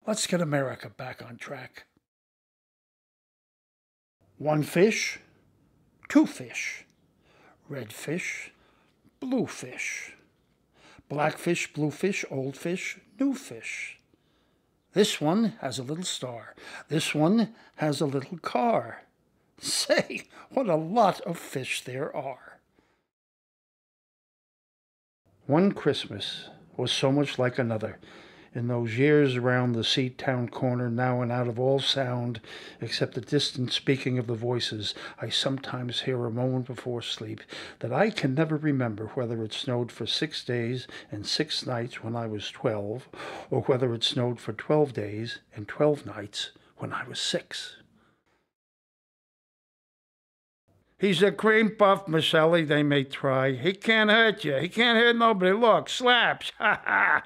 Let's get America back on track. One fish, two fish, red fish, blue fish, black fish, blue fish, old fish, new fish. This one has a little star. This one has a little car. Say, what a lot of fish there are. One Christmas was so much like another. In those years around the Seatown corner, now and out of all sound, except the distant speaking of the voices I sometimes hear a moment before sleep, that I can never remember whether it snowed for 6 days and 6 nights when I was 12, or whether it snowed for 12 days and 12 nights when I was 6. He's a cream puff, Miss Ellie, they may try. He can't hurt you. He can't hurt nobody. Look, slaps. Ha ha.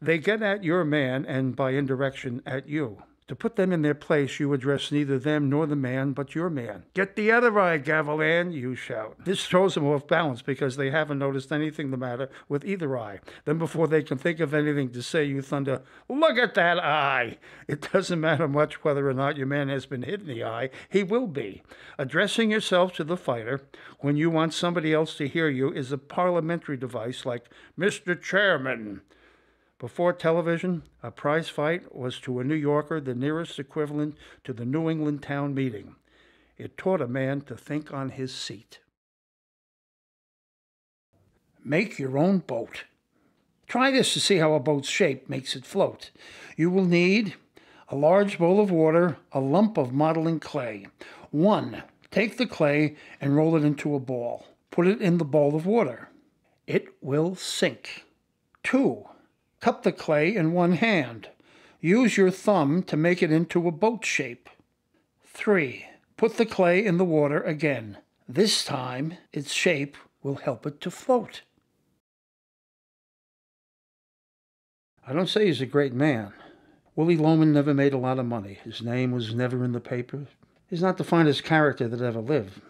They get at your man, and by indirection at you. To put them in their place, you address neither them nor the man, but your man. Get the other eye, Gavilan, you shout. This throws them off balance because they haven't noticed anything the matter with either eye. Then before they can think of anything to say, you thunder, look at that eye. It doesn't matter much whether or not your man has been hit in the eye. He will be. Addressing yourself to the fighter when you want somebody else to hear you is a parliamentary device like, Mr. Chairman. Before television, a prize fight was to a New Yorker the nearest equivalent to the New England town meeting. It taught a man to think on his seat. Make your own boat. Try this to see how a boat's shape makes it float. You will need a large bowl of water, a lump of modeling clay. 1. Take the clay and roll it into a ball. Put it in the bowl of water. It will sink. 2. Cup the clay in one hand. Use your thumb to make it into a boat shape. 3. Put the clay in the water again. This time, its shape will help it to float. I don't say he's a great man. Willie Loman never made a lot of money. His name was never in the paper. He's not the finest character that ever lived.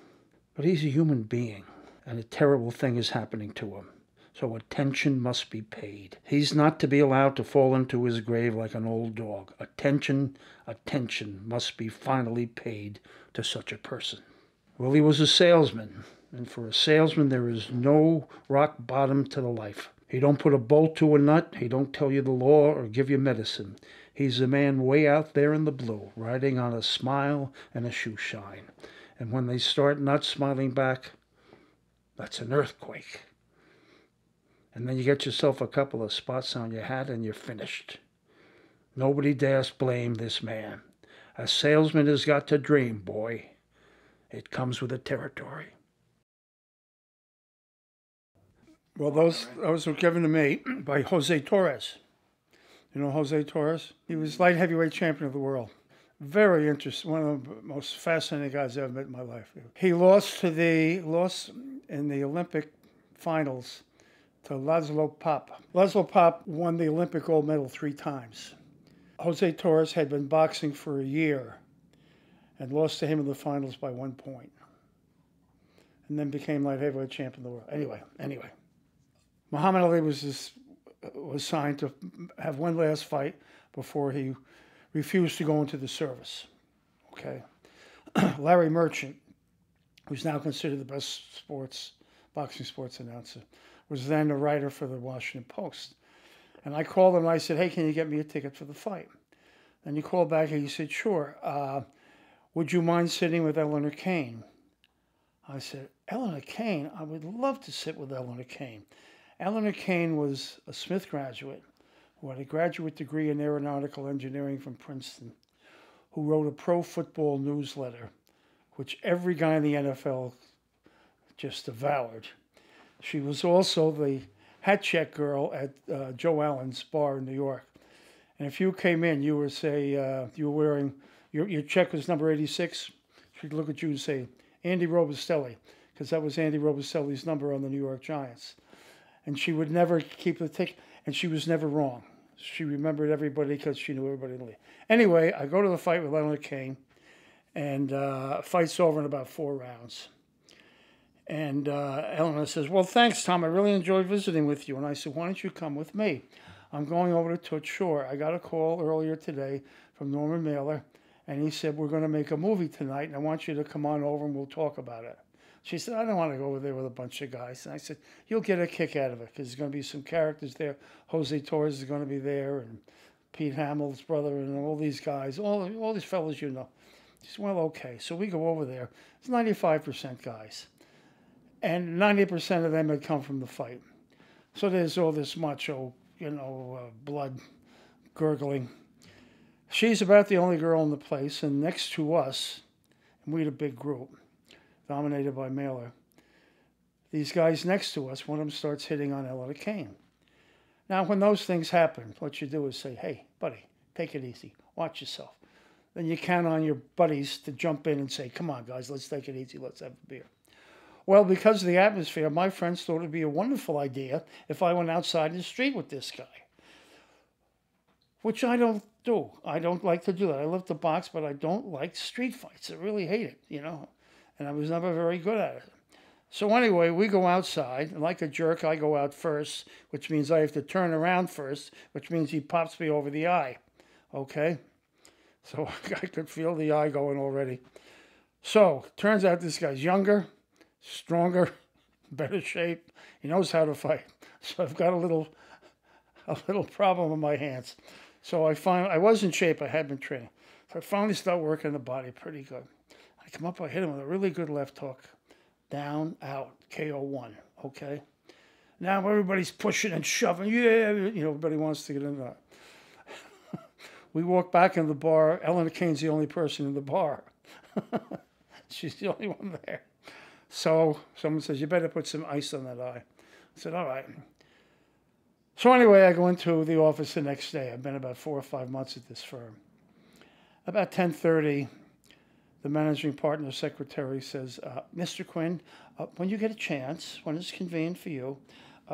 But he's a human being, and a terrible thing is happening to him. So attention must be paid. He's not to be allowed to fall into his grave like an old dog. Attention must be finally paid to such a person. Willie was a salesman, and for a salesman there is no rock bottom to the life. He don't put a bolt to a nut, he don't tell you the law or give you medicine. He's a man way out there in the blue, riding on a smile and a shoe shine. And when they start not smiling back, that's an earthquake. And then you get yourself a couple of spots on your hat and you're finished. Nobody dares blame this man. A salesman has got to dream, boy. It comes with the territory. Well, those were given to me by Jose Torres. You know Jose Torres? He was light heavyweight champion of the world. Very interesting. One of the most fascinating guys I've ever met in my life. He lost in the Olympic finals to Laszlo Papp. Laszlo Papp won the Olympic gold medal 3 times. Jose Torres had been boxing for a year and lost to him in the finals by 1 point. And then became light heavyweight champion of the world. Anyway. Muhammad Ali was signed to have one last fight before he refused to go into the service. Okay. Larry Merchant, who's now considered the best boxing sports announcer, was then a writer for the Washington Post. And I called him and I said, hey, can you get me a ticket for the fight? And he called back and he said, sure. Would you mind sitting with Eleanor Kane? I said, Eleanor Kane? I would love to sit with Eleanor Kane. Eleanor Kane was a Smith graduate who had a graduate degree in aeronautical engineering from Princeton, who wrote a pro football newsletter, which every guy in the NFL just devoured. She was also the hat check girl at Joe Allen's bar in New York. And if you came in, you were you were wearing, your check was number 86, she'd look at you and say, Andy Robustelli, because that was Andy Robustelli's number on the New York Giants. And she would never keep the ticket, and she was never wrong. She remembered everybody because she knew everybody in the league. Anyway, I go to the fight with Eleanor Kane, and fight's over in about 4 rounds. And Eleanor says, well, thanks, Tom. I really enjoyed visiting with you. And I said, why don't you come with me? I'm going over to Toots Shore. I got a call earlier today from Norman Mailer, and he said, we're going to make a movie tonight, and I want you to come on over and we'll talk about it. She said, I don't want to go over there with a bunch of guys. And I said, you'll get a kick out of it because there's going to be some characters there. Jose Torres is going to be there, and Pete Hamill's brother, and all these guys, all these fellas you know. She said, well, okay. So we go over there. It's 95% guys. And 90% of them had come from the fight. So there's all this macho, blood gurgling. She's about the only girl in the place, and next to us, and we had a big group, dominated by Mailer. These guys next to us, one of them starts hitting on Ella Kane. Now, when those things happen, what you do is say, hey, buddy, take it easy. Watch yourself. Then you count on your buddies to jump in and say, come on, guys, let's take it easy. Let's have a beer. Well, because of the atmosphere, my friends thought it would be a wonderful idea if I went outside in the street with this guy, which I don't do. I don't like to do that. I love to box, but I don't like street fights. I really hate it, and I was never very good at it. So anyway, we go outside, and like a jerk, I go out first, which means I have to turn around first, which means he pops me over the eye, okay? So I could feel the eye going already. So turns out this guy's younger, stronger, better shape. He knows how to fight. So I've got a little problem in my hands. So I was in shape. I had been training. So I finally start working the body pretty good. I come up, I hit him with a really good left hook. Down, out, KO1, okay? Now everybody's pushing and shoving. Yeah, everybody wants to get in there. We walk back in the bar. Ellen Kane's the only person in the bar. She's the only one there. So someone says, you better put some ice on that eye. I said, all right. So anyway, I go into the office the next day. I've been about 4 or 5 months at this firm. About 10:30, the managing partner secretary says, Mr. Quinn, when you get a chance, when it's convenient for you,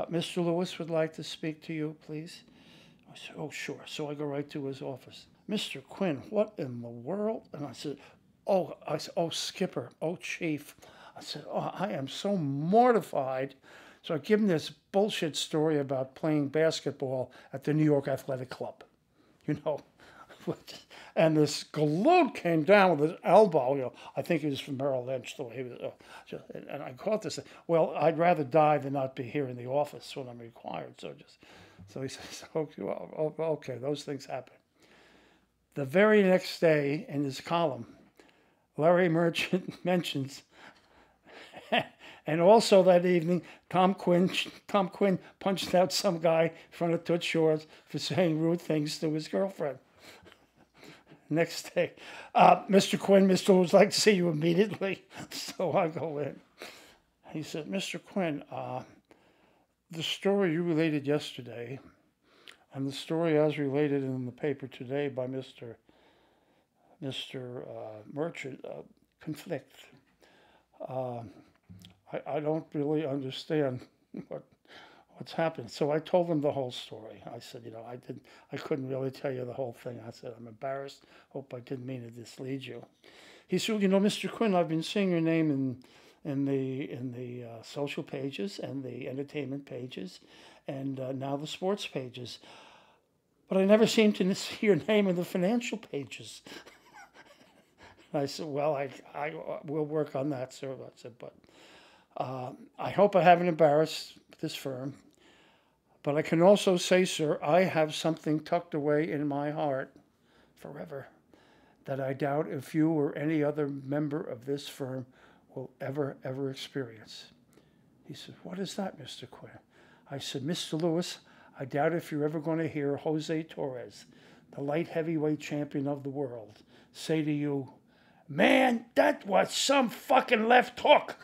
Mr. Lewis would like to speak to you, please. I said, oh, sure. So I go right to his office. Mr. Quinn, what in the world? And I said, oh, Skipper, oh, Chief. I said, oh, I am so mortified. So I give him this bullshit story about playing basketball at the New York Athletic Club, And this galoot came down with his elbow. I think he was from Merrill Lynch, the way he was. And I caught this. Well, I'd rather die than not be here in the office when I'm required. So he says, okay, those things happen. The very next day in his column, Larry Merchant mentions, and also that evening, Tom Quinn punched out some guy in front of Toots Shores for saying rude things to his girlfriend. Next day, Mr. Quinn, Mr. Lewis, like to see you immediately. So I go in. He said, Mr. Quinn, the story you related yesterday and the story as related in the paper today by Mr. Merchant conflict. I don't really understand what's happened. So I told him the whole story. I said, I couldn't really tell you the whole thing. I said, I'm embarrassed. Hope I didn't mean to mislead you. He said, Mr. Quinn, I've been seeing your name in the social pages and the entertainment pages and now the sports pages. But I never seem to see your name in the financial pages. I said, well, I will work on that, sir. I said, but I hope I haven't embarrassed this firm. But I can also say, sir, I have something tucked away in my heart forever that I doubt if you or any other member of this firm will ever experience. He said, what is that, Mr. Quinn? I said, Mr. Lewis, I doubt if you're ever going to hear Jose Torres, the light heavyweight champion of the world, say to you, man, that was some fucking left hook.